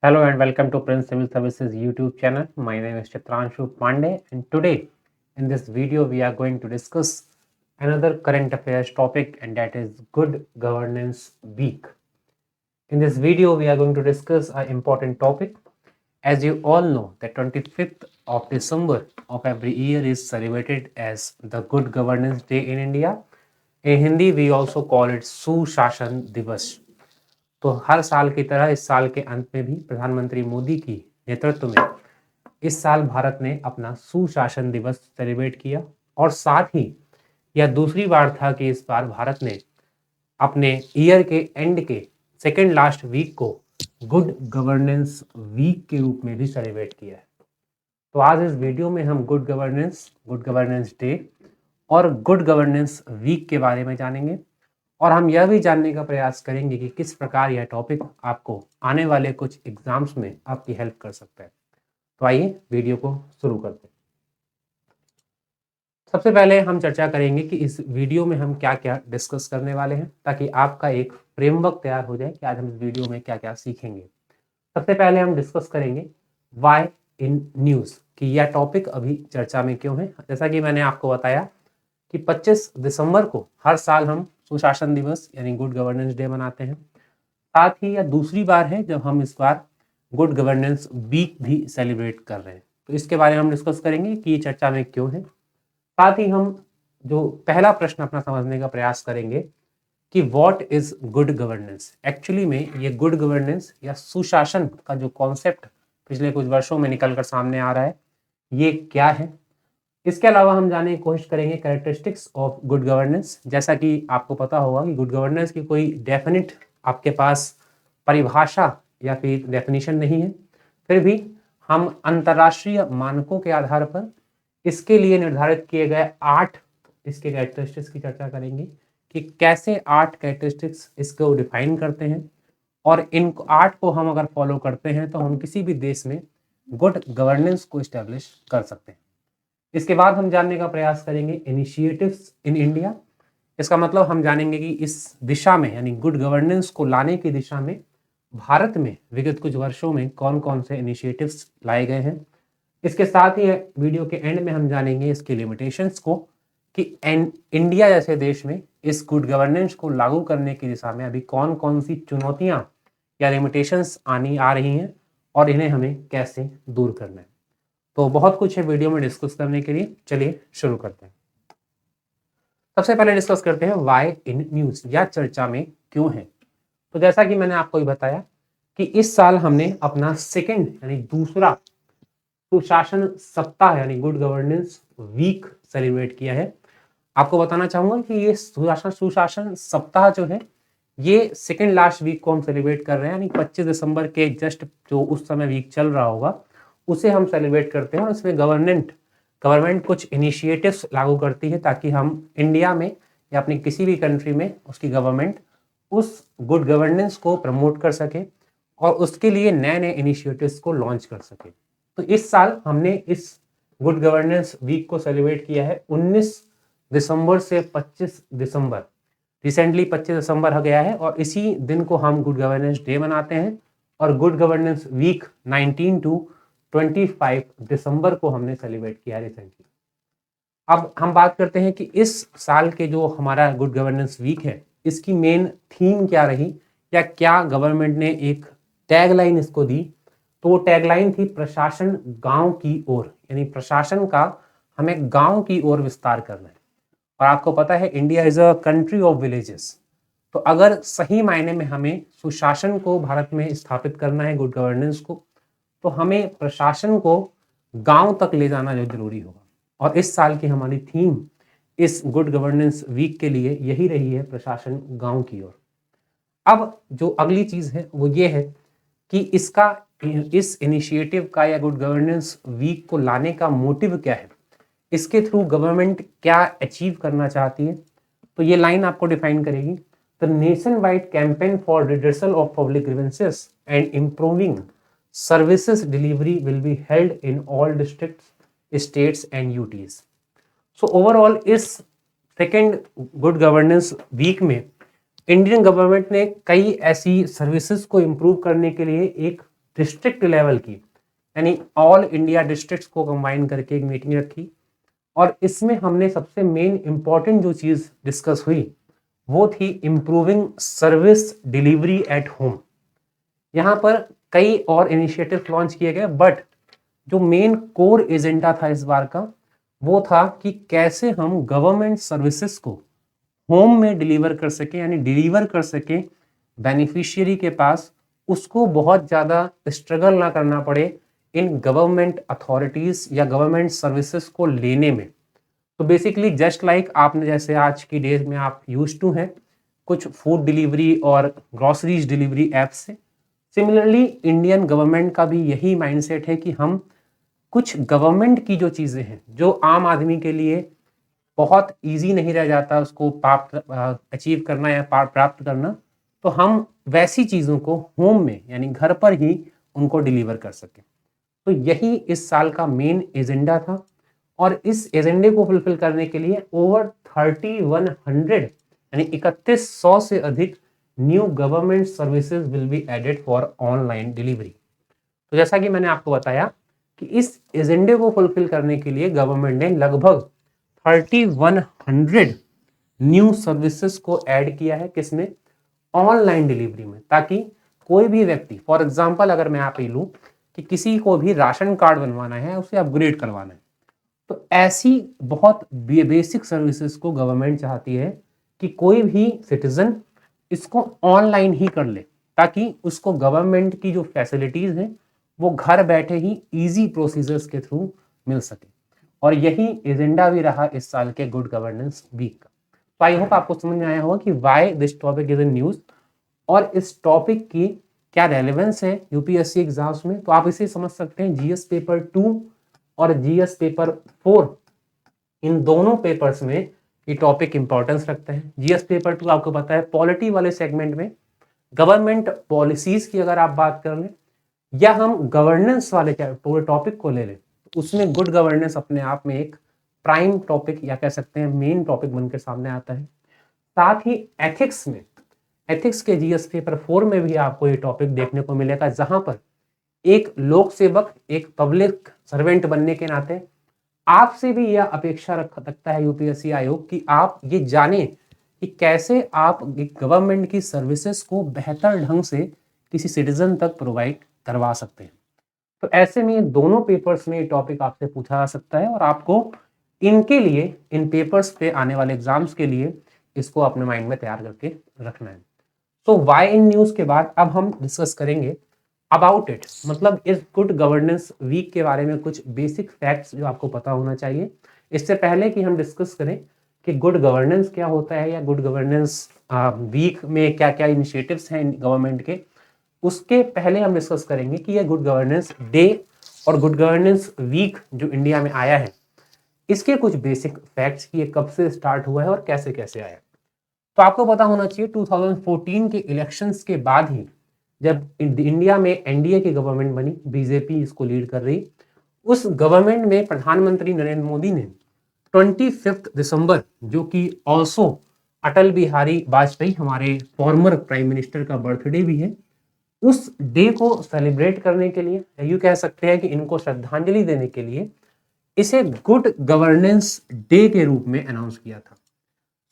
Hello and welcome to Prince Civil Services YouTube channel. My name is Chitranshu Pandey, and today in this video we are going to discuss another current affairs topic, and that is Good Governance Week. In this video we are going to discuss an important topic. As you all know, the 25th of December of every year is celebrated as the Good Governance Day in India. In Hindi we also call it सुशासन दिवस. तो हर साल की तरह इस साल के अंत में भी प्रधानमंत्री मोदी की नेतृत्व में इस साल भारत ने अपना सुशासन दिवस सेलिब्रेट किया, और साथ ही यह दूसरी बार था कि इस बार भारत ने अपने ईयर के एंड के सेकेंड लास्ट वीक को गुड गवर्नेंस वीक के रूप में भी सेलिब्रेट किया है। तो आज इस वीडियो में हम गुड गवर्नेंस डे और गुड गवर्नेंस वीक के बारे में जानेंगे, और हम यह भी जानने का प्रयास करेंगे कि किस प्रकार यह टॉपिक आपको आने वाले कुछ एग्जाम्स में आपकी हेल्प कर सकता है। तो आइए वीडियो को शुरू करते हैं। सबसे पहले हम चर्चा करेंगे कि इस वीडियो में हम क्या क्या डिस्कस करने वाले हैं, ताकि आपका एक फ्रेमवर्क तैयार हो जाए कि आज हम इस वीडियो में क्या क्या सीखेंगे। सबसे पहले हम डिस्कस करेंगे वाई इन न्यूज़, कि यह टॉपिक अभी चर्चा में क्यों है। जैसा कि मैंने आपको बताया कि 25 दिसंबर को हर साल हम सुशासन दिवस यानी गुड गवर्नेंस डे मनाते हैं। साथ ही यह दूसरी बार है जब हम इस बार गुड गवर्नेंस वीक भी सेलिब्रेट कर रहे हैं। तो इसके बारे में हम डिस्कस करेंगे कि ये चर्चा में क्यों है। साथ ही हम जो पहला प्रश्न अपना समझने का प्रयास करेंगे कि what is good governance. Actually में ये गुड गवर्नेंस या सुशासन का जो कॉन्सेप्ट पिछले कुछ वर्षों में निकल कर सामने आ रहा है, ये क्या है। इसके अलावा हम जानने की कोशिश करेंगे कैरेक्टरिस्टिक्स ऑफ गुड गवर्नेंस। जैसा कि आपको पता होगा कि गुड गवर्नेंस की कोई डेफिनेट आपके पास परिभाषा या फिर डेफिनेशन नहीं है, फिर भी हम अंतर्राष्ट्रीय मानकों के आधार पर इसके लिए निर्धारित किए गए 8 इसके कैरेक्टरिस्टिक्स की चर्चा करेंगे कि कैसे 8 कैरेक्टरिस्टिक्स इसको डिफाइन करते हैं, और इन 8 को हम अगर फॉलो करते हैं तो हम किसी भी देश में गुड गवर्नेंस को इस्टेब्लिश कर सकते हैं। इसके बाद हम जानने का प्रयास करेंगे इनिशिएटिव्स इन इंडिया। इसका मतलब हम जानेंगे कि इस दिशा में यानी गुड गवर्नेंस को लाने की दिशा में भारत में विगत कुछ वर्षों में कौन कौन से इनिशिएटिव्स लाए गए हैं। इसके साथ ही वीडियो के एंड में हम जानेंगे इसके लिमिटेशंस को, कि इंडिया जैसे देश में इस गुड गवर्नेंस को लागू करने की दिशा में अभी कौन कौन सी चुनौतियां या लिमिटेशंस आ रही हैं, और इन्हें हमें कैसे दूर करना है। तो बहुत कुछ है वीडियो में डिस्कस करने के लिए, चलिए शुरू करते हैं। सबसे पहले डिस्कस करते हैं वाई इन न्यूज़, या चर्चा में क्यों है। तो जैसा कि मैंने आपको बताया कि इस साल हमने अपना सेकंड यानी दूसरा सुशासन सप्ताह यानी गुड गवर्नेंस वीक सेलिब्रेट किया है। आपको बताना चाहूंगा कि ये सुशासन सप्ताह जो है ये सेकंड लास्ट वीक को हम सेलिब्रेट कर रहे हैं, यानी 25 दिसंबर के जस्ट जो उस समय वीक चल रहा होगा उसे हम सेलिब्रेट करते हैं। और इसमें गवर्नमेंट कुछ इनिशिएटिव्स लागू करती है ताकि हम इंडिया में या अपनी किसी भी कंट्री में उसकी गवर्नमेंट उस गुड गवर्नेंस को प्रमोट कर सके और उसके लिए नए नए इनिशिएटिव्स को लॉन्च कर सके। तो इस साल हमने इस गुड गवर्नेंस वीक को सेलिब्रेट किया है 19 दिसंबर से 25 दिसंबर। रिसेंटली 25 दिसंबर हो गया है और इसी दिन को हम गुड गवर्नेंस डे मनाते हैं, और गुड गवर्नेंस वीक 19 to 25 दिसंबर को हमने सेलिब्रेट किया रिसेंटली। अब हम बात करते हैं कि इस साल के जो हमारा गुड गवर्नेंस वीक है इसकी मेन थीम क्या रही, या क्या गवर्नमेंट ने एक टैगलाइन इसको दी। तो वो टैगलाइन थी प्रशासन गांव की ओर, यानी प्रशासन का हमें गांव की ओर विस्तार करना है। और आपको पता है India is a country of villages, तो अगर सही मायने में हमें सुशासन को भारत में स्थापित करना है, गुड गवर्नेंस को, तो हमें प्रशासन को गांव तक ले जाना जो जरूरी होगा। और इस साल की हमारी थीम इस गुड गवर्नेंस वीक के लिए यही रही है, प्रशासन गांव की ओर। अब जो अगली चीज है वो ये है कि इस इनिशिएटिव का या गुड गवर्नेंस वीक को लाने का मोटिव क्या है, इसके थ्रू गवर्नमेंट क्या अचीव करना चाहती है। तो ये लाइन आपको डिफाइन करेगी, the nation wide campaign for redressal of public grievances and improving services delivery will be held in all districts, states and UTs. So overall इस सेकेंड गुड गवर्नेंस वीक में Indian government ने कई ऐसी services को improve करने के लिए एक डिस्ट्रिक्ट लेवल की, यानी ऑल इंडिया डिस्ट्रिक्ट्स को कंबाइन करके एक मीटिंग रखी और इसमें हमने सबसे मेन इंपॉर्टेंट जो चीज़ डिस्कस हुई वो थी improving service delivery at home. यहाँ पर कई और इनिशिएटिव लॉन्च किए गए, बट जो मेन कोर एजेंडा था इस बार का वो था कि कैसे हम गवर्नमेंट सर्विसेज को होम में डिलीवर कर सकें, यानी डिलीवर कर सकें बेनिफिशियरी के पास, उसको बहुत ज़्यादा स्ट्रगल ना करना पड़े इन गवर्नमेंट अथॉरिटीज़ या गवर्नमेंट सर्विसेज को लेने में। तो बेसिकली जस्ट लाइक आपने जैसे आज की डेट में आप यूज टू हैं कुछ फूड डिलीवरी और ग्रॉसरीज डिलीवरी ऐप्स से, सिमिलरली इंडियन गवर्नमेंट का भी यही माइंडसेट है कि हम कुछ गवर्नमेंट की जो चीज़ें हैं जो आम आदमी के लिए बहुत इजी नहीं रह जाता उसको अचीव करना या प्राप्त करना, तो हम वैसी चीज़ों को होम में यानी घर पर ही उनको डिलीवर कर सकें। तो यही इस साल का मेन एजेंडा था और इस एजेंडे को फुलफिल करने के लिए ओवर 3100 यानी 3100 से अधिक new government services will be added for online delivery. तो जैसा कि मैंने आपको बताया कि इस एजेंडे को फुलफिल करने के लिए गवर्नमेंट ने लगभग 3100 न्यू सर्विसेज को ऐड किया है, किसमें? ऑनलाइन डिलीवरी में, ताकि कोई भी व्यक्ति, फॉर एग्जांपल अगर मैं आप ही लूं कि किसी को भी राशन कार्ड बनवाना है, उसे अपग्रेड करवाना है, तो ऐसी बहुत बेसिक सर्विसेज को गवर्नमेंट चाहती है कि कोई भी सिटीजन इसको ऑनलाइन ही कर ले, ताकि उसको गवर्नमेंट की जो फैसिलिटीज हैं वो घर बैठे ही इजी प्रोसीजर्स के थ्रू मिल सके। और यही एजेंडा भी रहा इस साल के गुड गवर्नेंस वीक का। तो आई होप आपको समझ में आया होगा कि why this topic is in news और इस टॉपिक की क्या रेलेवेंस है यूपीएससी एग्जाम्स में। तो आप इसे समझ सकते हैं जीएस पेपर 2 और जीएस पेपर 4, इन दोनों पेपर्स में ये टॉपिक इंपॉर्टेंस रखते हैं। जीएस पेपर 2 आपको पता है पॉलिटी वाले सेगमेंट में गवर्नमेंट पॉलिसीज की अगर आप बात कर लें या हम गवर्नेंस वाले पूरे टॉपिक को ले लें, तो उसमें गुड गवर्नेंस अपने आप में एक प्राइम टॉपिक या कह सकते हैं मेन टॉपिक बनकर सामने आता है। साथ ही एथिक्स में, एथिक्स के जीएस पेपर 4 में भी आपको ये टॉपिक देखने को मिलेगा, जहां पर एक लोक सेवक, एक पब्लिक सर्वेंट बनने के नाते आपसे भी यह अपेक्षा रख सकता है यूपीएससी आयोग कि आप ये जाने कि कैसे आप गवर्नमेंट की सर्विसेज को बेहतर ढंग से किसी सिटीजन तक प्रोवाइड करवा सकते हैं। तो ऐसे में दोनों पेपर्स में ये टॉपिक आपसे पूछा जा सकता है और आपको इनके लिए, इन पेपर्स पे आने वाले एग्जाम्स के लिए इसको अपने माइंड में तैयार करके रखना है। तो वाई इन न्यूज के बाद अब हम डिस्कस करेंगे अबाउट इट, मतलब इस गुड गवर्नेंस वीक के बारे में कुछ बेसिक फैक्ट्स जो आपको पता होना चाहिए। इससे पहले कि हम डिस्कस करें कि गुड गवर्नेंस क्या होता है या गुड गवर्नेंस वीक में क्या क्या इनिशिएटिव्स हैं गवर्नमेंट के, उसके पहले हम डिस्कस करेंगे कि यह गुड गवर्नेंस डे और गुड गवर्नेंस वीक जो इंडिया में आया है, इसके कुछ बेसिक फैक्ट्स कि ये कब से स्टार्ट हुआ है और कैसे कैसे आया। तो आपको पता होना चाहिए 2014 के इलेक्शंस के बाद ही जब इंडिया में एनडीए की गवर्नमेंट बनी, बीजेपी इसको लीड कर रही, उस गवर्नमेंट में प्रधानमंत्री नरेंद्र मोदी ने 25 दिसंबर, जो कि ऑल्सो अटल बिहारी वाजपेयी हमारे फॉर्मर प्राइम मिनिस्टर का बर्थडे भी है, उस डे को सेलिब्रेट करने के लिए, यूं कह सकते हैं कि इनको श्रद्धांजलि देने के लिए इसे गुड गवर्नेंस डे के रूप में अनाउंस किया था।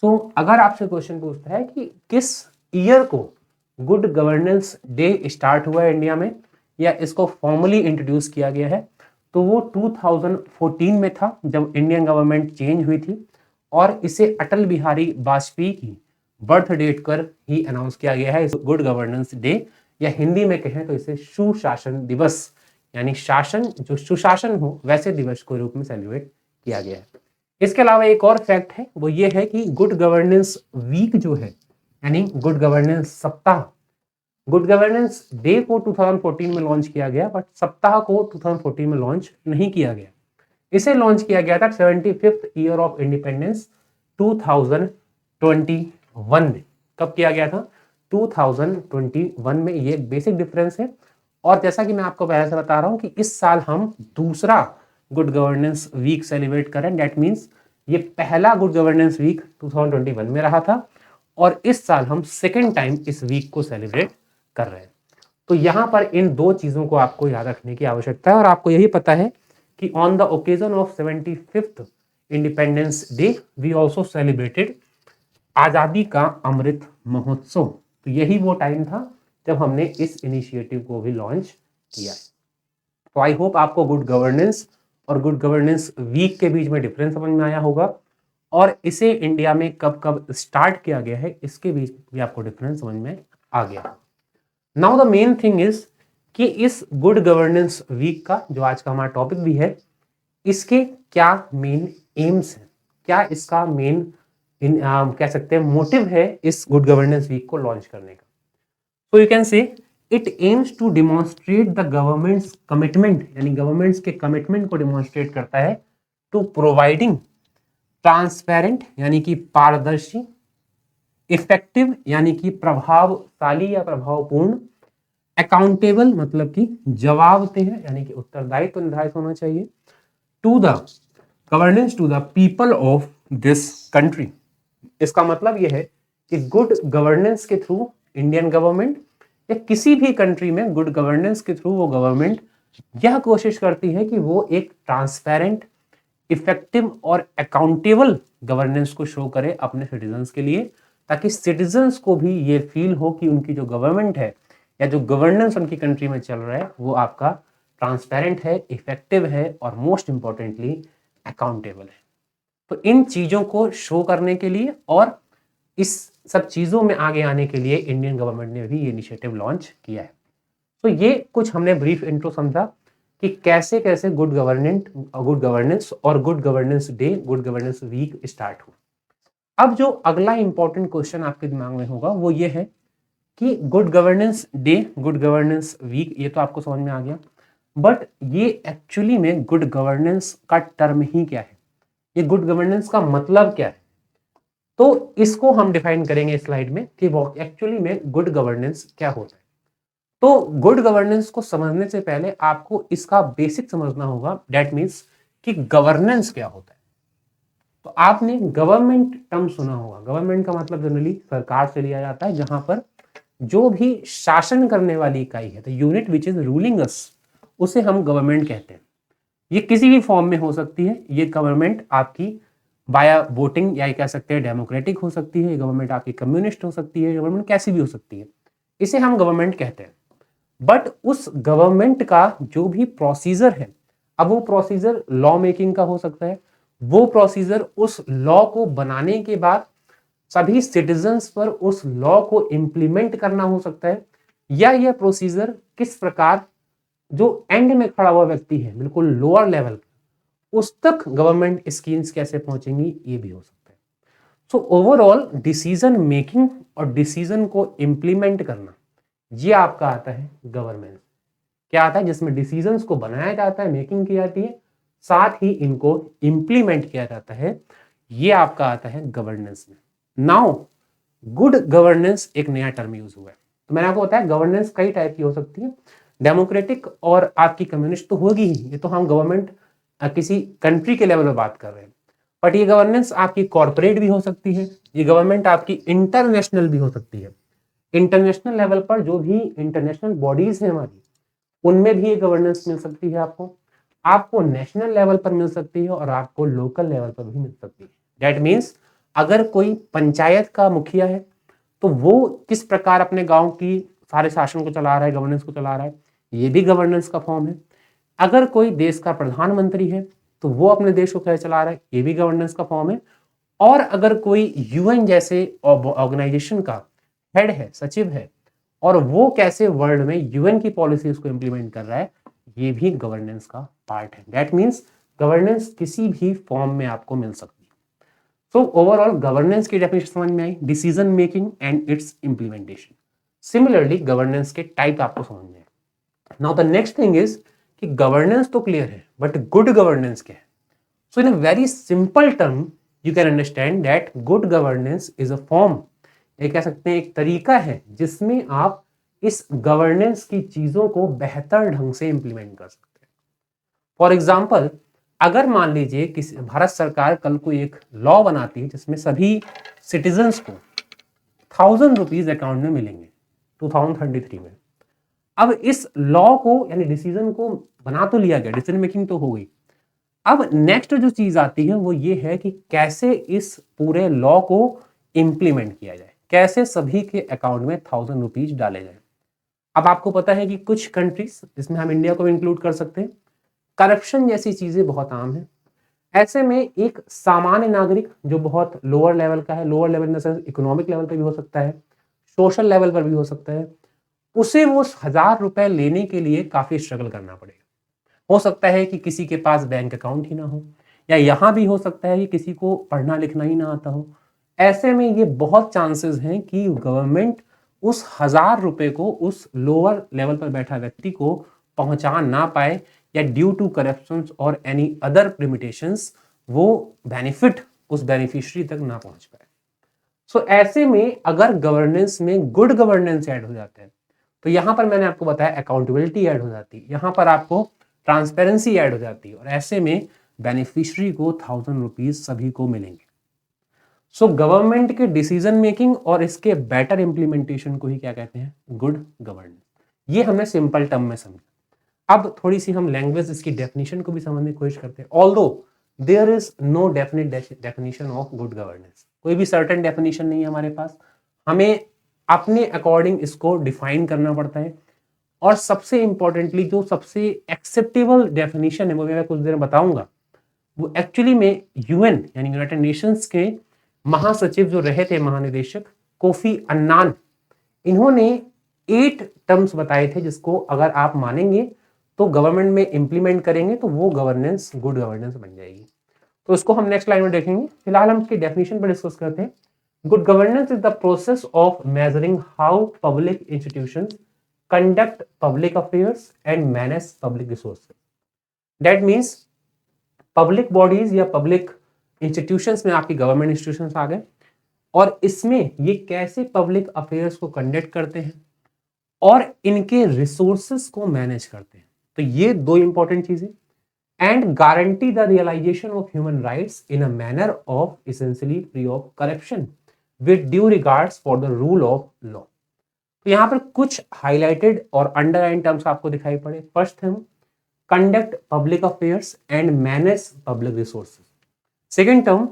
तो अगर आपसे क्वेश्चन पूछता है कि किस ईयर को गुड गवर्नेंस डे स्टार्ट हुआ है इंडिया में या इसको फॉर्मली इंट्रोड्यूस किया गया है, तो वो 2014 में था जब इंडियन गवर्नमेंट चेंज हुई थी और इसे अटल बिहारी वाजपेयी की बर्थ डेट पर ही अनाउंस किया गया है, इस गुड गवर्नेंस डे, या हिंदी में कहें तो इसे सुशासन दिवस, यानी शासन जो सुशासन हो वैसे दिवस के रूप में सेलिब्रेट किया गया है। इसके अलावा एक और फैक्ट है, वो ये है कि गुड गवर्नेंस वीक जो है, यानी गुड गवर्नेंस सप्ताह, गुड गवर्नेंस डे को 2014 में लॉन्च किया गया, बट सप्ताह को 2014 में लॉन्च नहीं किया गया। इसे लॉन्च किया गया था 75th ईयर ऑफ इंडिपेंडेंस 2021 में। कब किया गया था? 2021 में। ये एक बेसिक डिफरेंस है। और जैसा कि मैं आपको पहले से बता रहा हूं कि इस साल हम दूसरा गुड गवर्नेंस वीक सेलिब्रेट करें, दैट मीन्स ये पहला गुड गवर्नेंस वीक 2021 में रहा था और इस साल हम सेकेंड टाइम इस वीक को सेलिब्रेट कर रहे हैं। तो यहाँ पर इन दो चीजों को आपको याद रखने की आवश्यकता है। और आपको यही पता है कि on the occasion of 75th Independence Day we also celebrated आजादी का अमृत महोत्सव। तो यही वो टाइम था जब हमने इस इनिशिएटिव को भी लॉन्च किया। तो आई होप आपको गुड गवर्नेंस और गुड गवर्नेंस वीक के बीच में डिफरेंस समझ में आया होगा, और इसे इंडिया में कब कब स्टार्ट किया गया है इसके बीच भी आपको डिफरेंस समझ में आ गया। Now the main thing is कि इस गुड गवर्नेंस वीक का जो आज का हमारा टॉपिक भी है, इसके क्या मेन एम्स हैं, क्या इसका मेन कह सकते हैं मोटिव है इस गुड गवर्नेंस वीक को लॉन्च करने का। So you can say it aims to demonstrate the government's commitment, यानी गवर्नमेंट्स के कमिटमेंट को डिमॉन्स्ट्रेट करता है टू प्रोवाइडिंग ट्रांसपेरेंट यानी कि पारदर्शी, इफेक्टिव यानी कि प्रभावशाली या प्रभावपूर्ण, अकाउंटेबल मतलब कि जवाबदेह यानी कि उत्तरदायित्व निर्धारित होना चाहिए, to the governance to the people of this country. इसका मतलब यह है कि गुड गवर्नेंस के थ्रू इंडियन गवर्नमेंट या किसी भी कंट्री में गुड गवर्नेंस के थ्रू वो गवर्नमेंट यह कोशिश करती है कि वो एक ट्रांसपेरेंट, इफेक्टिव और अकाउंटेबल गवर्नेंस को शो करे अपने सिटीजन्स के लिए, ताकि सिटीजन्स को भी ये फील हो कि उनकी जो गवर्नमेंट है या जो गवर्नेंस उनकी कंट्री में चल रहा है वो आपका ट्रांसपेरेंट है, इफेक्टिव है और मोस्ट इंपॉर्टेंटली अकाउंटेबल है। तो इन चीजों को शो करने के लिए और इस सब चीजों में आगे आने के लिए इंडियन गवर्नमेंट ने भी ये इनिशिएटिव लॉन्च किया है। तो ये कुछ हमने ब्रीफ इंट्रो समझा कि कैसे कैसे गुड गवर्नेंस और good governance day, good governance week start हुआ। अब जो अगला इंपॉर्टेंट क्वेश्चन आपके दिमाग में होगा वो ये है कि good governance day, good governance week, ये तो आपको समझ में आ गया, बट ये एक्चुअली में गुड गवर्नेंस का टर्म ही क्या है, ये गुड गवर्नेंस का मतलब क्या है। तो इसको हम डिफाइन करेंगे स्लाइड में कि एक्चुअली में गुड गवर्नेंस क्या होता है। तो गुड गवर्नेंस को समझने से पहले आपको इसका बेसिक समझना होगा, दैट मीन्स कि गवर्नेंस क्या होता है। तो आपने गवर्नमेंट टर्म सुना होगा, गवर्नमेंट का मतलब जनरली सरकार से लिया जाता है, जहां पर जो भी शासन करने वाली इकाई है, the unit which is ruling us, उसे हम गवर्नमेंट कहते हैं। ये किसी भी फॉर्म में हो सकती है, ये गवर्नमेंट आपकी बाया वोटिंग या कह सकते हैं डेमोक्रेटिक हो सकती है, गवर्नमेंट आपकी कम्युनिस्ट हो सकती है, गवर्नमेंट कैसी भी हो सकती है, इसे हम गवर्नमेंट कहते हैं। बट उस गवर्नमेंट का जो भी प्रोसीजर है, अब वो प्रोसीजर लॉ मेकिंग का हो सकता है, वो प्रोसीजर उस लॉ को बनाने के बाद सभी सिटीजन्स पर उस लॉ को इंप्लीमेंट करना हो सकता है, या यह प्रोसीजर किस प्रकार जो एंड में खड़ा हुआ व्यक्ति है, बिल्कुल लोअर लेवल, उस तक गवर्नमेंट स्कीम्स कैसे पहुंचेंगी, ये भी हो सकता है। सो ओवरऑल डिसीजन मेकिंग और डिसीजन को इंप्लीमेंट करना, ये आपका आता है गवर्नेंस। क्या आता है, जिसमें डिसीजंस को बनाया जाता है, मेकिंग की जाती है, साथ ही इनको इंप्लीमेंट किया जाता है, ये आपका आता है गवर्नेंस में। नाउ गुड गवर्नेंस एक नया टर्म यूज हुआ है। तो मैंने आपको बताया गवर्नेंस कई टाइप की हो सकती है, डेमोक्रेटिक और आपकी कम्युनिस्ट तो होगी ही, ये तो हम गवर्नमेंट किसी कंट्री के लेवल पर बात कर रहे हैं। बट ये गवर्नेंस आपकी कॉर्पोरेट भी हो सकती है, ये गवर्नमेंट आपकी इंटरनेशनल भी हो सकती है। इंटरनेशनल लेवल पर जो भी इंटरनेशनल बॉडीज हैं हमारी, उनमें भी ये गवर्नेंस मिल सकती है आपको नेशनल लेवल पर मिल सकती है और आपको लोकल लेवल पर भी मिल सकती है। दैट मीन्स अगर कोई पंचायत का मुखिया है तो वो किस प्रकार अपने गांव की सारे शासन को चला रहा है, गवर्नेंस को चला रहा है, ये भी गवर्नेंस का फॉर्म है। अगर कोई देश का प्रधानमंत्री है तो वो अपने देश को कैसे चला रहा है, ये भी गवर्नेंस का फॉर्म है। और अगर कोई यूएन जैसे ऑर्गेनाइजेशन का हेड है, सचिव है, और वो कैसे वर्ल्ड में यूएन की पॉलिसीज को इंप्लीमेंट कर रहा है, ये भी गवर्नेंस का पार्ट है। दैट मीन्स गवर्नेंस किसी भी फॉर्म में आपको मिल सकती है। सो ओवरऑल गवर्नेंस की डेफिनेशन समझ में आई, decision making and its implementation. Similarly governance के टाइप आपको समझ में आए। Now the next thing is कि गवर्नेंस तो क्लियर है, बट गुड गवर्नेंस क्या है। So in a very simple term you can understand that good governance is a form, ये कह सकते हैं एक तरीका है जिसमें आप इस गवर्नेंस की चीजों को बेहतर ढंग से इंप्लीमेंट कर सकते हैं। फॉर एग्जाम्पल, अगर मान लीजिए किसी भारत सरकार कल को एक लॉ बनाती है जिसमें सभी सिटीजन्स को 1000 रुपीज अकाउंट में मिलेंगे 2033 में, अब इस लॉ को यानी डिसीजन को बना तो लिया गया, डिसीजन मेकिंग तो हो गई। अब नेक्स्ट जो चीज आती है वो ये है कि कैसे इस पूरे लॉ को इंप्लीमेंट किया जाए, कैसे सभी के अकाउंट में 1000 रुपीज डाले जाए। अब आपको पता है कि कुछ कंट्रीज, जिसमें हम इंडिया को इंक्लूड कर सकते हैं, करप्शन जैसी चीजें बहुत आम है। ऐसे में एक सामान्य नागरिक जो बहुत लोअर लेवल का है, lower level in the sense economic level पर भी हो सकता है, सोशल लेवल पर भी हो सकता है, उसे वो 1000 रुपए लेने के लिए काफी स्ट्रगल करना पड़ेगा। हो सकता है कि किसी के पास बैंक अकाउंट ही ना हो, या यहां भी हो सकता है कि किसी को पढ़ना लिखना ही ना आता हो। ऐसे में ये बहुत चांसेस हैं कि गवर्नमेंट उस 1000 रुपए को उस लोअर लेवल पर बैठा व्यक्ति को पहुंचा ना पाए, या ड्यू टू करप्शन और एनी अदर लिमिटेशंस वो बेनिफिट उस बेनिफिशियरी तक ना पहुंच पाए। सो ऐसे में अगर गवर्नेंस में गुड गवर्नेंस ऐड हो जाते हैं, तो यहां पर मैंने आपको बताया अकाउंटेबिलिटी ऐड हो जाती है, यहां पर आपको ट्रांसपेरेंसी ऐड हो जाती है, और ऐसे में बेनिफिशियरी को 1000 रुपीज सभी को मिलेंगे। सो गवर्नमेंट के डिसीजन मेकिंग और इसके बेटर इंप्लीमेंटेशन को ही क्या कहते हैं, गुड गवर्नेंस। ये हमने सिंपल टर्म में समझा। अब थोड़ी सी हम लैंग्वेज इसकी डेफिनेशन को भी समझने की कोशिश करते हैं। Although there is no definite definition of good governance, कोई भी सर्टेन डेफिनेशन नहीं है हमारे पास, हमें अपने अकॉर्डिंग इसको डिफाइन करना पड़ता है। और सबसे इंपॉर्टेंटली जो सबसे एक्सेप्टेबल डेफिनेशन है वो मैं कुछ देर बताऊंगा, वो एक्चुअली में यूएन यानी यूनाइटेड नेशंस के महासचिव जो रहे थे, महानिदेशक कोफी अन्नान, इन्होंने 8 टर्म्स बताए थे जिसको अगर आप मानेंगे तो गवर्नमेंट में इंप्लीमेंट करेंगे तो वो गवर्नेंस गुड गवर्नेंस बन जाएगी। तो इसको हम नेक्स्ट लाइन में देखेंगे। फिलहाल हम इसकी डेफिनेशन पर डिस्कस करते हैं। Good governance is the process of measuring how public institutions conduct public affairs and manage public resources. That means public bodies या public institutions में आपकी government institutions आ गए, और इसमें ये कैसे public affairs को conduct करते हैं और इनके resources को manage करते हैं। तो ये दो important चीजें, and guarantee the realization of human rights in a manner of essentially free of corruption with due regards for the rule of law. तो यहां पर कुछ हाईलाइटेड और अंडरलाइन टर्म्स आपको दिखाई पड़े। First term conduct public affairs and manage public resources. Second term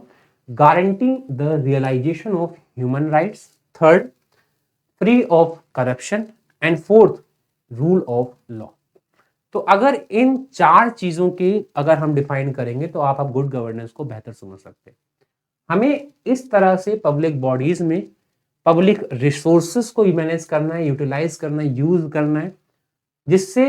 guarantee the realisation of human rights. Third free of corruption, and fourth rule of law. तो अगर इन 4 चीजों के अगर हम डिफाइन करेंगे तो आप गुड गवर्नेंस को बेहतर समझ सकते हैं। हमें इस तरह से पब्लिक बॉडीज में पब्लिक रिसोर्सेस को मैनेज करना है, यूटिलाइज करना है, यूज करना है, जिससे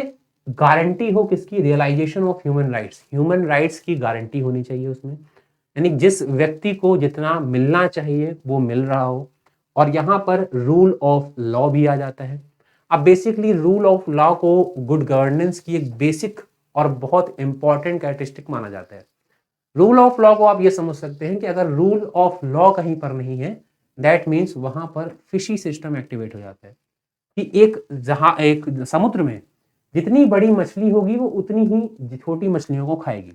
गारंटी हो किसकी, realisation of human rights. Human rights की गारंटी होनी चाहिए उसमें, यानी जिस व्यक्ति को जितना मिलना चाहिए वो मिल रहा हो। और यहाँ पर रूल ऑफ लॉ भी आ जाता है। अब बेसिकली रूल ऑफ लॉ को गुड गवर्नेंस की एक बेसिक और बहुत इंपॉर्टेंट कैरेक्टरिस्टिक माना जाता है। रूल ऑफ लॉ को आप ये समझ सकते हैं कि अगर रूल ऑफ लॉ कहीं पर नहीं है, दैट मीन्स वहां पर फिशी सिस्टम एक्टिवेट हो जाता है कि एक समुद्र में जितनी बड़ी मछली होगी वो उतनी ही छोटी मछलियों को खाएगी।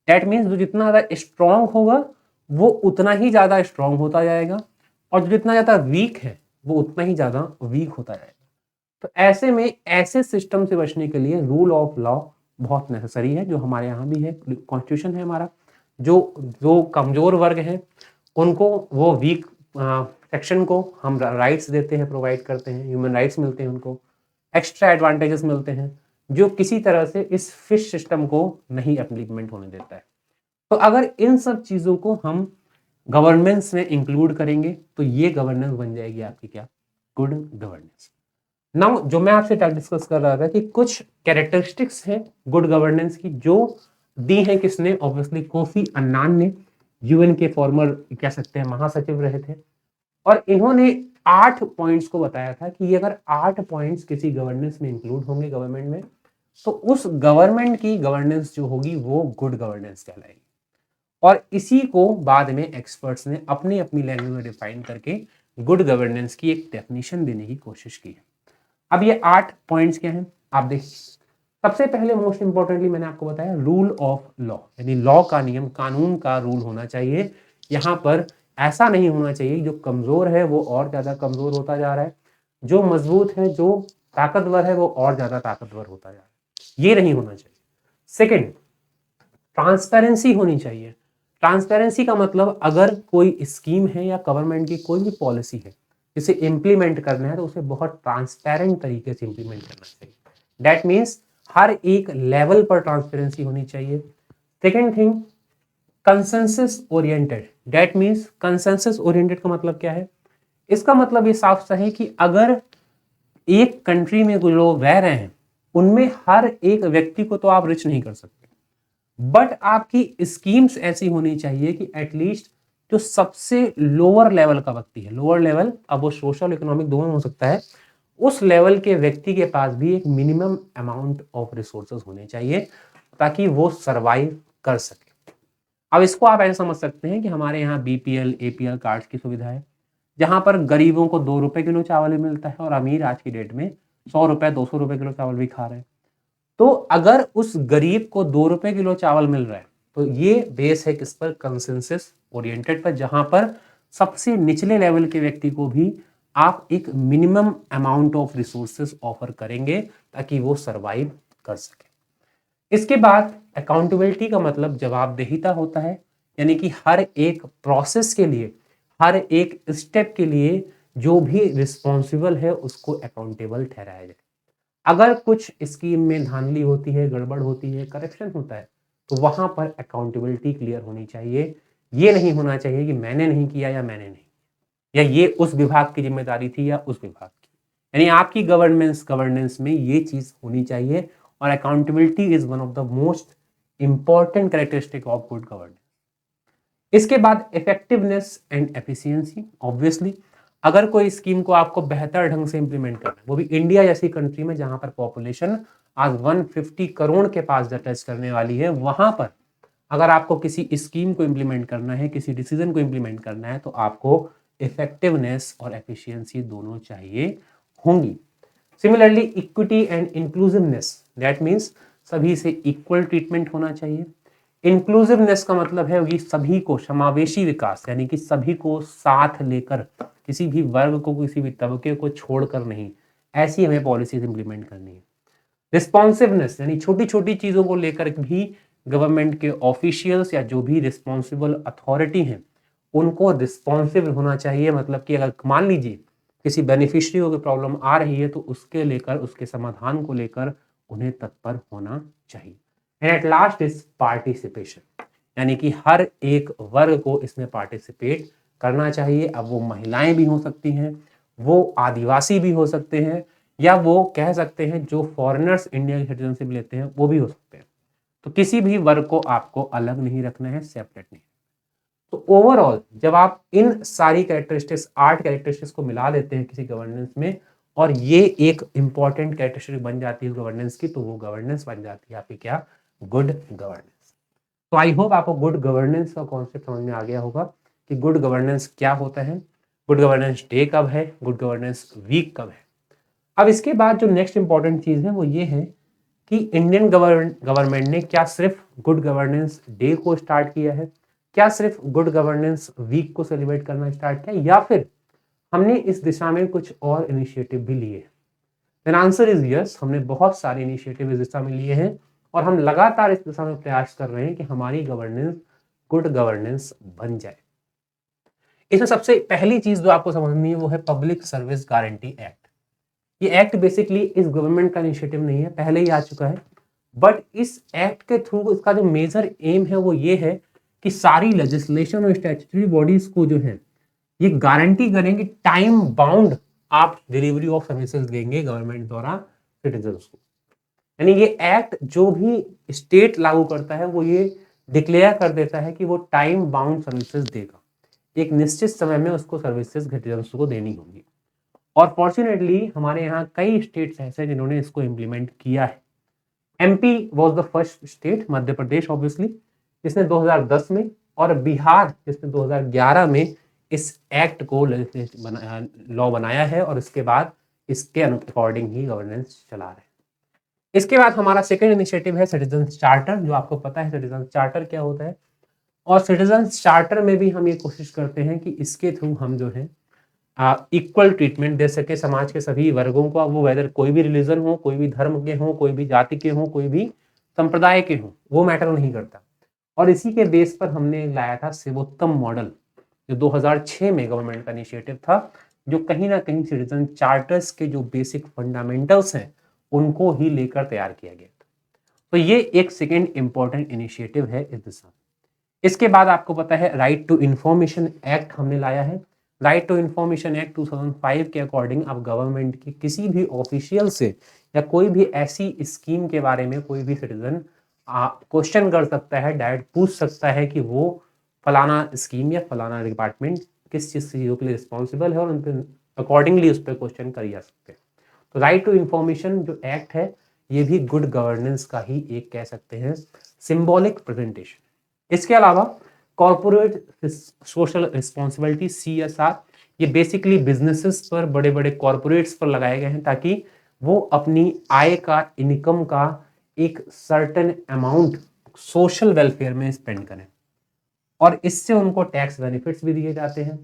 दैट मीन्स जो जितना ज्यादा स्ट्रांग होगा वो उतना ही ज्यादा स्ट्रांग होता जाएगा, और जो जितना ज्यादा वीक है वो उतना ही ज्यादा वीक होता जाएगा। तो ऐसे में ऐसे सिस्टम से बचने के लिए रूल ऑफ लॉ बहुत नेसेसरी है, जो हमारे यहाँ भी है, कॉन्स्टिट्यूशन है हमारा। जो कमजोर वर्ग है उनको वो वीक सेक्शन को हम राइट्स देते हैं, प्रोवाइड करते हैं, ह्यूमन राइट्स मिलते हैं, उनको एक्स्ट्रा एडवांटेजेस मिलते हैं जो किसी तरह से इस फिश सिस्टम को नहीं इम्प्लीमेंट होने देता है। तो अगर इन सब चीजों को हम गवर्नेंस में इंक्लूड करेंगे तो ये गवर्नेंस बन जाएगी आपकी क्या, गुड गवर्नेंस। नाउ जो मैं आपसे डिस्कस कर रहा था कि कुछ कैरेक्टरिस्टिक्स हैं गुड गवर्नेंस की जो दी हैं किसने, ऑब्वियसली कोफी अन्नान ने, यूएन के फॉर्मर कह सकते हैं महासचिव रहे थे, और इन्होंने 8 पॉइंट्स को बताया था कि ये अगर 8 पॉइंट्स किसी गवर्नेंस में इंक्लूड होंगे गवर्नमेंट में, तो उस गवर्नमेंट की गवर्नेंस जो होगी वो गुड गवर्नेंस कहलाएगी। और इसी को बाद में एक्सपर्ट्स ने अपनी अपनी लैंग्वेज में डिफाइन करके गुड गवर्नेंस की एक डेफिनेशन देने की कोशिश की है। अब ये 8 पॉइंट्स क्या हैं आप देखिए। सबसे पहले मोस्ट इंपॉर्टेंटली मैंने आपको बताया रूल ऑफ लॉ, यानी लॉ का नियम, कानून का रूल होना चाहिए। यहाँ पर ऐसा नहीं होना चाहिए जो कमजोर है वो और ज्यादा कमजोर होता जा रहा है, जो मजबूत है, जो ताकतवर है वो और ज्यादा ताकतवर होता जा रहा है, ये नहीं होना चाहिए। सेकंड, ट्रांसपेरेंसी होनी चाहिए। ट्रांसपेरेंसी का मतलब अगर कोई स्कीम है या गवर्नमेंट की कोई भी पॉलिसी है जिसे इम्प्लीमेंट करना है तो उसे बहुत ट्रांसपेरेंट तरीके से इम्प्लीमेंट करना चाहिए। दैट मीन्स हर एक लेवल पर ट्रांसपेरेंसी होनी चाहिए। Second thing, consensus oriented. That means consensus oriented का मतलब क्या है? इसका मतलब ये साफ सा है कि अगर एक कंट्री में कुछ लोग रह रहे हैं, उनमें हर एक व्यक्ति को तो आप रिच नहीं कर सकते, बट आपकी स्कीम्स ऐसी होनी चाहिए कि एटलीस्ट जो सबसे लोअर लेवल का व्यक्ति है, लोअर लेवल, अब वो सोशल इकोनॉमिक दोनों हो सकता है, उस लेवल के व्यक्ति के पास भी एक मिनिमम अमाउंट ऑफ रिसोर्सेज होने चाहिए ताकि वो सरवाइव कर सके। अब इसको आप ऐसे समझ सकते हैं कि हमारे यहाँ बीपीएल एपीएल कार्ड्स की सुविधा है, जहां पर गरीबों को 2 रुपए किलो चावल भी मिलता है और अमीर आज की डेट में 100 रुपए 200 रुपए किलो चावल भी खा रहे हैं। तो अगर उस गरीब को 2 रुपए किलो चावल मिल रहा है तो ये बेस है किस पर? कंसेंसस ओरिएंटेड पर, जहां पर सबसे निचले लेवल के व्यक्ति को भी आप एक minimum amount of resources offer करेंगे ताकि वो सरवाइव कर सके। इसके बाद अकाउंटेबिलिटी का मतलब जवाबदेहिता होता है, यानी कि हर एक प्रोसेस के लिए, हर एक स्टेप के लिए जो भी रिस्पॉन्सिबल है उसको अकाउंटेबल ठहराया जाए। अगर कुछ स्कीम में धांधली होती है, गड़बड़ होती है, करप्शन होता है, तो वहां पर अकाउंटेबिलिटी क्लियर होनी चाहिए। ये नहीं होना चाहिए कि मैंने नहीं किया या मैंने नहीं, या ये उस विभाग की जिम्मेदारी थी या उस विभाग की। यानी आपकी गवर्नेंस में ये चीज होनी चाहिए। और accountability is one of the most important characteristic of good governance. इसके बाद इफेक्टिवनेस एंड एफिशिएंसी। ऑब्वियसली अगर कोई स्कीम को आपको बेहतर ढंग से इंप्लीमेंट करना है, वो भी इंडिया जैसी कंट्री में जहां पर पॉपुलेशन आज 150 करोड़ के पास टच करने वाली है, वहां पर अगर आपको किसी स्कीम को इंप्लीमेंट करना है, किसी डिसीजन को इंप्लीमेंट करना है, तो आपको इफेक्टिवनेस और एफिशिएंसी दोनों चाहिए होंगी। Similarly equity and inclusiveness, that means सभी से इक्वल ट्रीटमेंट होना चाहिए। इंक्लूसिवनेस का मतलब है कि सभी को, समावेशी विकास, यानी कि सभी को साथ लेकर, किसी भी वर्ग को, किसी भी तबके को छोड़कर नहीं, ऐसी हमें पॉलिसीज इंप्लीमेंट करनी है। रिस्पॉन्सिवनेस, यानी छोटी छोटी चीजों को लेकर भी गवर्नमेंट के ऑफिशियल्स या जो भी रिस्पॉन्सिबल अथॉरिटी हैं उनको रिस्पॉन्सिव होना चाहिए। मतलब कि अगर मान लीजिए किसी बेनिफिशियरी को प्रॉब्लम आ रही है तो उसके लेकर, उसके समाधान को लेकर उन्हें तत्पर होना चाहिए। And at last is participation, यानी कि हर एक वर्ग को इसमें पार्टिसिपेट करना चाहिए। अब वो महिलाएं भी हो सकती हैं, वो आदिवासी भी हो सकते हैं, या वो कह सकते हैं जो फॉरेनर्स इंडिया की सिटीजनशिप लेते हैं वो भी हो सकते हैं। तो किसी भी वर्ग को आपको अलग नहीं रखना है, सेपरेट नहीं। तो ओवरऑल जब आप इन सारी कैरेक्टरिस्टिक्स, 8 कैरेक्टरिस्टिक्स को मिला लेते हैं किसी गवर्नेंस में, और ये एक इंपॉर्टेंट कैरेक्टरिस्टिक बन जाती है गवर्नेंस की, तो वो गवर्नेंस बन जाती है आपकी क्या? Good governance. तो आई होप आपको गुड गवर्नेंस का कॉन्सेप्ट समझ में आ गया होगा कि गुड गवर्नेंस क्या होता है, गुड गवर्नेंस डे कब है, गुड गवर्नेंस वीक कब है। अब इसके बाद जो नेक्स्ट इंपॉर्टेंट चीज है वो ये है कि इंडियन गवर्नमेंट ने क्या सिर्फ गुड गवर्नेंस डे को स्टार्ट किया है, क्या सिर्फ गुड गवर्नेंस वीक को सेलिब्रेट करना स्टार्ट किया, या फिर हमने इस दिशा में कुछ और इनिशिएटिव भी लिए? देन आंसर इज यस, हमने बहुत सारे इनिशिएटिव इस दिशा में लिए हैं और हम लगातार इस दिशा में प्रयास कर रहे हैं कि हमारी गवर्नेंस गुड गवर्नेंस बन जाए। इसमें सबसे पहली चीज जो आपको समझनी है वो है पब्लिक सर्विस गारंटी एक्ट। ये एक्ट बेसिकली इस गवर्नमेंट का इनिशिएटिव नहीं है, पहले ही आ चुका है, बट इस एक्ट के थ्रू इसका जो मेजर एम है वो ये है कि सारी लेजिस्लेशन और स्टैट्यूटरी बॉडीज को जो है ये गारंटी करें कि टाइम बाउंड आप डिलीवरी ऑफ सर्विसेज देंगे गवर्नमेंट द्वारा सिटीजन्स को। यानी ये एक्ट जो भी स्टेट लागू करता है वो ये डिक्लेयर कर देता है कि वो टाइम बाउंड सर्विसेज देगा, एक निश्चित समय में उसको सर्विसेज सिटीजन्स को देनी होगी। और फॉर्चुनेटली हमारे यहाँ कई स्टेट्स ऐसे हैं जिन्होंने इसको इम्प्लीमेंट किया है। MP was the first state, Madhya Pradesh obviously जिसने 2010 में, और बिहार जिसने 2011 में इस एक्ट को लॉ बनाया है, और इसके बाद इसके अकॉर्डिंग ही गवर्नेंस चला रहे हैं। इसके बाद हमारा सेकंड इनिशिएटिव है सिटीजन चार्टर, जो आपको पता है सिटीजन चार्टर क्या होता है। और सिटीजन चार्टर में भी हम ये कोशिश करते हैं कि इसके थ्रू हम जो है इक्वल ट्रीटमेंट दे सके समाज के सभी वर्गों को, वो वेदर कोई भी रिलीजन हो, कोई भी धर्म के हो, कोई भी जाति के हो, कोई भी संप्रदाय के हो, वो मैटर नहीं करता। और इसी के बेस पर हमने लाया था सेवोत्तम मॉडल, जो 2006 में गवर्नमेंट का इनिशिएटिव था, जो कहीं ना कहीं सिटीजन चार्टर्स के जो बेसिक फंडामेंटल्स हैं उनको ही लेकर तैयार किया गया था। तो ये एक सेकेंड इंपॉर्टेंट इनिशिएटिव है इस दिशा में। इसके बाद आपको पता है राइट टू इंफॉर्मेशन एक्ट हमने लाया है। राइट टू इंफॉर्मेशन एक्ट 2005 के अकॉर्डिंग अब गवर्नमेंट की किसी भी ऑफिशियल से या कोई भी ऐसी स्कीम के बारे में कोई भी सिटीजन क्वेश्चन कर सकता है, डायरेक्ट पूछ सकता है कि वो फलाना स्कीम या फलाना डिपार्टमेंट किस चीज़ के लिए रिस्पॉन्सिबल है, और उन पर अकॉर्डिंगली उस पर क्वेश्चन कर जा सकते हैं। तो राइट टू इंफॉर्मेशन जो एक्ट है ये भी गुड गवर्नेंस का ही एक कह सकते हैं सिंबॉलिक प्रेजेंटेशन। इसके अलावा कॉर्पोरेट सोशल रिस्पॉन्सिबिलिटी CSR, ये बेसिकली बिजनेसेस पर, बड़े बड़े कॉर्पोरेट्स पर लगाए गए हैं ताकि वो अपनी आय का, इनकम का एक सर्टेन अमाउंट सोशल वेलफेयर में स्पेंड करें, और इससे उनको टैक्स बेनिफिट्स भी दिए जाते हैं।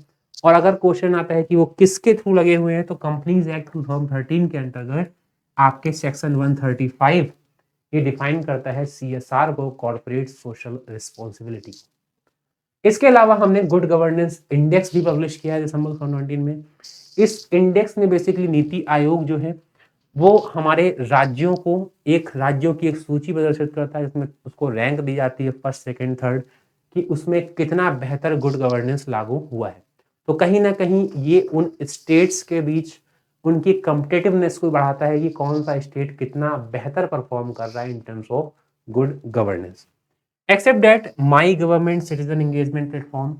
और अगर क्वेश्चन आता है कि वो किसके थ्रू लगे हुए हैं, तो कंपनीज एक्ट 2013 के अंतर्गत आपके सेक्शन 135 ये डिफाइन करता है CSR को, कॉर्पोरेट सोशल रिस्पॉन्सिबिलिटी। इसके अलावा हमने गुड गवर्नेंस इंडेक्स भी पब्लिश किया है दिसंबर 2019 में। इस इंडेक्स में बेसिकली नीति आयोग जो है वो हमारे राज्यों को, एक राज्यों की एक सूची प्रदर्शित करता है जिसमें उसको रैंक दी जाती है फर्स्ट, सेकंड, थर्ड, कि उसमें कितना बेहतर गुड गवर्नेंस लागू हुआ है। तो कहीं ना कहीं ये उन स्टेट्स के बीच उनकी कम्पिटेटिवनेस को बढ़ाता है कि कौन सा स्टेट कितना बेहतर परफॉर्म कर रहा है in terms of good governance. Except that my government citizen engagement platform,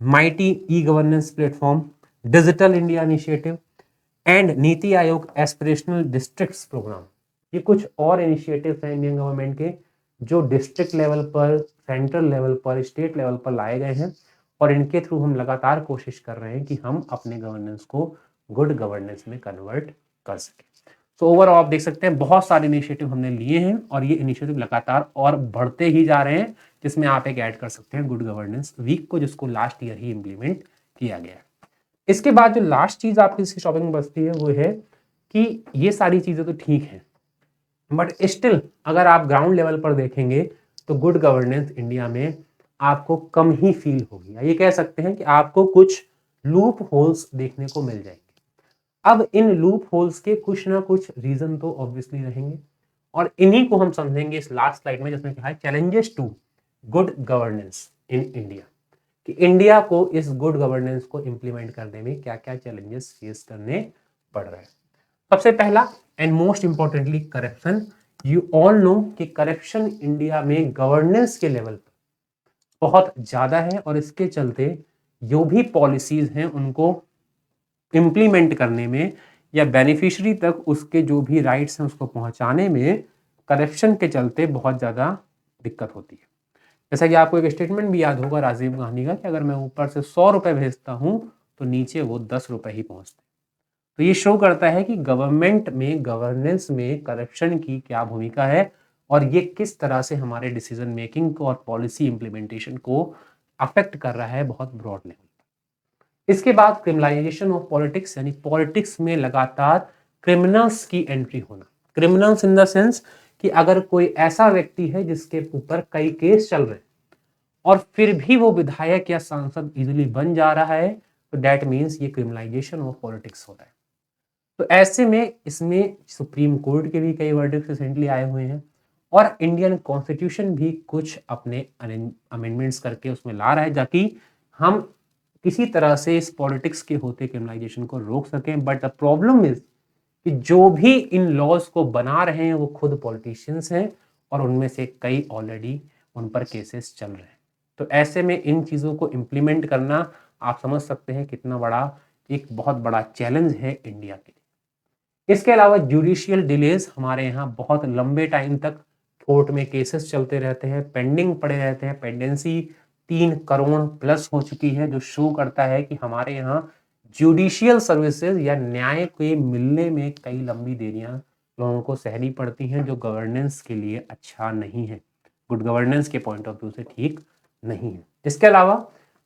mighty e governance platform, digital India initiative and NITI Aayog aspirational districts programme, ये कुछ और इनिशिएटिव्स हैं इंडियन गवर्नमेंट के जो डिस्ट्रिक्ट लेवल पर, सेंट्रल लेवल पर, स्टेट लेवल पर लाए गए हैं, और इनके थ्रू हम लगातार कोशिश कर रहे हैं कि हम अपने गवर्नेंस को गुड गवर्नेंस में कन्वर्ट कर सकें। तो ओवरऑल आप देख सकते हैं बहुत सारे इनिशिएटिव हमने लिए हैं, और ये इनिशिएटिव लगातार और बढ़ते ही जा रहे हैं, जिसमें आप एक ऐड कर सकते हैं गुड गवर्नेंस वीक को, जिसको लास्ट ईयर ही इंप्लीमेंट किया गया है। इसके बाद जो लास्ट चीज आपकी इस टॉपिक में बचती है वो है कि ये सारी चीजें तो ठीक है, बट स्टिल अगर आप ग्राउंड लेवल पर देखेंगे तो गुड गवर्नेंस इंडिया में आपको कम ही फील होगी, या ये कह सकते हैं कि आपको कुछ लूप होल्स देखने को मिल जाएंगे। अब इन लूप होल्स के कुछ ना कुछ रीजन तो ऑब्वियसली रहेंगे, और इन्हीं को हम समझेंगे इस लास्ट स्लाइड में, जिसमें कहा है challenges to good governance in India, कि इंडिया को इस गुड गवर्नेंस को इंप्लीमेंट करने में क्या क्या चैलेंजेस फेस करने पड़ रहे हैं। सबसे पहला and most importantly corruption. You all know कि करप्शन इंडिया में गवर्नेंस के लेवल पर बहुत ज्यादा है, और इसके चलते जो भी पॉलिसीज हैं उनको इंप्लीमेंट करने में या बेनिफिशियरी तक उसके जो भी राइट्स हैं उसको पहुंचाने में करप्शन के चलते बहुत ज्यादा दिक्कत होती है। जैसा कि आपको एक स्टेटमेंट भी याद होगा राजीव गांधी का, कि अगर मैं ऊपर से 100 रुपए भेजता हूं तो नीचे वो 10 रुपए ही पहुंचते। तो ये शो करता है कि गवर्नमेंट में, गवर्नेंस में करप्शन की क्या भूमिका है, और ये किस तरह से हमारे डिसीजन मेकिंग को और पॉलिसी इंप्लीमेंटेशन को अफेक्ट कर रहा है बहुत ब्रॉड लेवल पर। इसके बाद क्रिमिनलाइजेशन ऑफ पॉलिटिक्स, यानी पॉलिटिक्स में लगातार क्रिमिनल्स की एंट्री होना। क्रिमिनल्स इन द सेंस कि अगर कोई ऐसा व्यक्ति है जिसके ऊपर कई केस चल रहे हैं और फिर भी वो विधायक या सांसद इजीली बन जा रहा है, तो दैट मीन्स ये क्रिमिनलाइजेशन ऑफ पॉलिटिक्स हो रहा है। तो ऐसे में इसमें सुप्रीम कोर्ट के भी कई वर्डिक्ट रिसेंटली आए हुए हैं, और इंडियन कॉन्स्टिट्यूशन भी कुछ अपने अमेंडमेंट्स करके उसमें ला रहा है ताकि हम किसी तरह से इस पॉलिटिक्स के होते क्रिमिनलाइजेशन को रोक सकें। बट द प्रॉब्लम इज कि जो भी इन लॉज को बना रहे हैं वो खुद पॉलिटिशियंस हैं, और उनमें से कई ऑलरेडी उन पर केसेस चल रहे हैं। तो ऐसे में इन चीज़ों को इम्प्लीमेंट करना आप समझ सकते हैं कितना बड़ा, एक बहुत बड़ा चैलेंज है इंडिया के लिए। इसके अलावा जुडिशियल डिलेज, हमारे यहाँ बहुत लंबे टाइम तक कोर्ट में केसेस चलते रहते हैं, पेंडिंग पड़े रहते हैं। पेंडेंसी 3 करोड़ प्लस हो चुकी है, जो शो करता है कि हमारे यहाँ जुडिशियल सर्विसेज या न्याय के मिलने में कई लंबी देरियां लोगों को सहनी पड़ती हैं, जो गवर्नेंस के लिए अच्छा नहीं है, गुड गवर्नेंस के पॉइंट ऑफ व्यू से ठीक नहीं है। इसके अलावा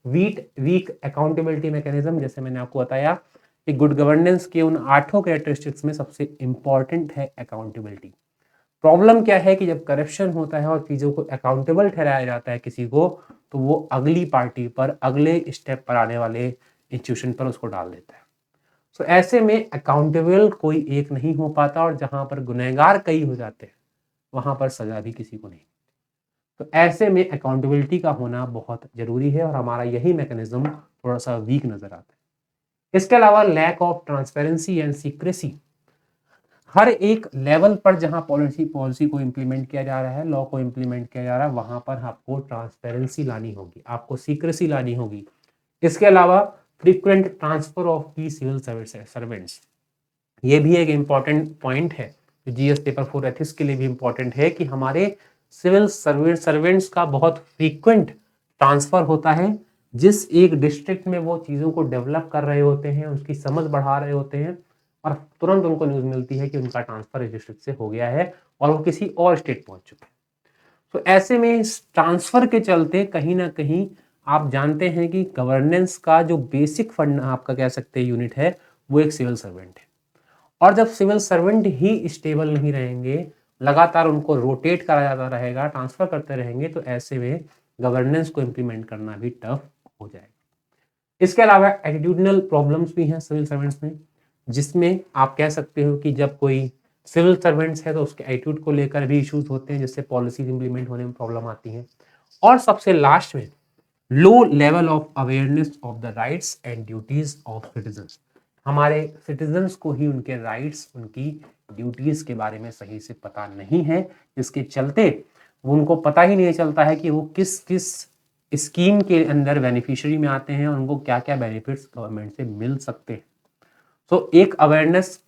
वीक अकाउंटेबिलिटी मैकेनिज्म, जैसे मैंने आपको बताया कि गुड गवर्नेंस के उन 8 कैरेक्टरिस्टिक्स में सबसे इंपॉर्टेंट है अकाउंटेबिलिटी। प्रॉब्लम क्या है कि जब करप्शन होता है और चीज़ों को अकाउंटेबल ठहराया जाता है किसी को, तो वो अगली पार्टी पर, अगले स्टेप पर आने वाले इंस्टीट्यूशन पर उसको डाल देता है। सो ऐसे में अकाउंटेबल कोई एक नहीं हो पाता, और जहां पर गुनहगार कई हो जाते हैं वहां पर सजा भी किसी को नहीं। तो ऐसे में अकाउंटेबिलिटी का होना बहुत जरूरी है, और हमारा यही मैकेनिज्म थोड़ा सा वीक नजर आता है। इसके अलावा lack of transparency and secrecy. हर एक लेवल पर जहां पॉलिसी को इम्प्लीमेंट किया जा रहा है, लॉ को इम्प्लीमेंट किया जा रहा है, वहां पर आपको ट्रांसपेरेंसी लानी होगी, आपको सीक्रेसी लानी होगी। इसके अलावा फ्रीक्वेंट ट्रांसफर ऑफ की सिविल सर्वेंट्स, ये भी एक इंपॉर्टेंट पॉइंट है जो जीएस पेपर 4 एथिक्स के लिए भी इंपॉर्टेंट है, कि हमारे सिविल सर्वेंट्स का बहुत फ्रीक्वेंट ट्रांसफर होता है। जिस एक डिस्ट्रिक्ट में वो चीज़ों को डेवलप कर रहे होते हैं, उसकी समझ बढ़ा रहे होते हैं, और तुरंत उनको न्यूज़ मिलती है कि उनका ट्रांसफर इस डिस्ट्रिक्ट से हो गया है और वो किसी और स्टेट पहुंच चुके हैं। तो ऐसे में इस ट्रांसफर के चलते कहीं ना कहीं आप जानते हैं कि गवर्नेंस का जो बेसिक फंड आपका कह सकते हैं यूनिट है, वो एक सिविल सर्वेंट है। और जब सिविल सर्वेंट ही स्टेबल नहीं रहेंगे, लगातार उनको रोटेट करा जाता रहेगा, ट्रांसफर करते रहेंगे, तो ऐसे में गवर्नेंस को इम्प्लीमेंट करना भी टफ हो जाएगा। इसके अलावा एटीट्यूडनल प्रॉब्लम्स भी हैं सिविल सर्वेंट्स में, जिसमें आप कह सकते हो कि जब कोई सिविल सर्वेंट्स है तो उसके एटीट्यूड को लेकर भी इश्यूज होते हैं, जिससे पॉलिसीज इंप्लीमेंट होने में प्रॉब्लम आती है। और सबसे लास्ट में low level of awareness of the rights and duties of citizens. हमारे सिटीजन्स को ही उनके राइट्स, उनकी ड्यूटीज के बारे में सही से पता नहीं है, इसके चलते उनको पता ही नहीं चलता है कि वो किस किस स्कीम के अंदर बेनिफिशियरी में आते हैं और उनको क्या क्या बेनिफिट्स गवर्नमेंट से मिल सकते हैं। तो एक अवेयरनेस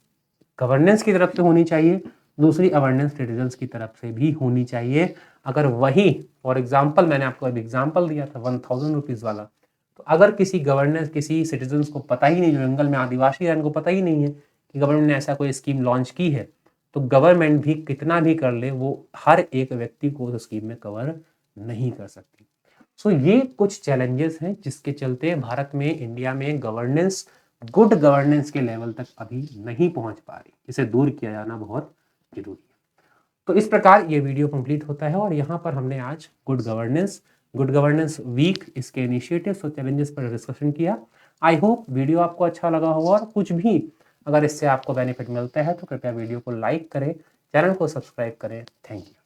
गवर्नेंस की तरफ से होनी चाहिए, दूसरी अवेयरनेस सिटीजन्स की तरफ से भी होनी चाहिए। अगर वही, फॉर एग्जाम्पल मैंने आपको अभी एग्जाम्पल दिया था 1000 रुपीज़ वाला, तो अगर किसी गवर्नेंस, किसी सिटीजन्स को पता ही नहीं, जो जंगल में आदिवासी है, उनको पता ही नहीं है कि गवर्नमेंट ने ऐसा कोई स्कीम लॉन्च की है, तो गवर्नमेंट भी कितना भी कर ले, वो हर एक व्यक्ति को उस स्कीम में कवर नहीं कर सकती। सो ये कुछ चैलेंजेस हैं जिसके चलते भारत में, इंडिया में गवर्नेंस, गुड गवर्नेंस के लेवल तक अभी नहीं पहुंच पा रही। इसे दूर किया जाना बहुत जरूरी है। तो इस प्रकार ये वीडियो कंप्लीट होता है, और यहाँ पर हमने आज गुड गवर्नेंस वीक, इसके इनिशिएटिव्स और चैलेंजेस पर डिस्कशन किया। आई होप वीडियो आपको अच्छा लगा होगा, और कुछ भी अगर इससे आपको बेनिफिट मिलता है तो कृपया वीडियो को लाइक करें, चैनल को सब्सक्राइब करें। Thank you.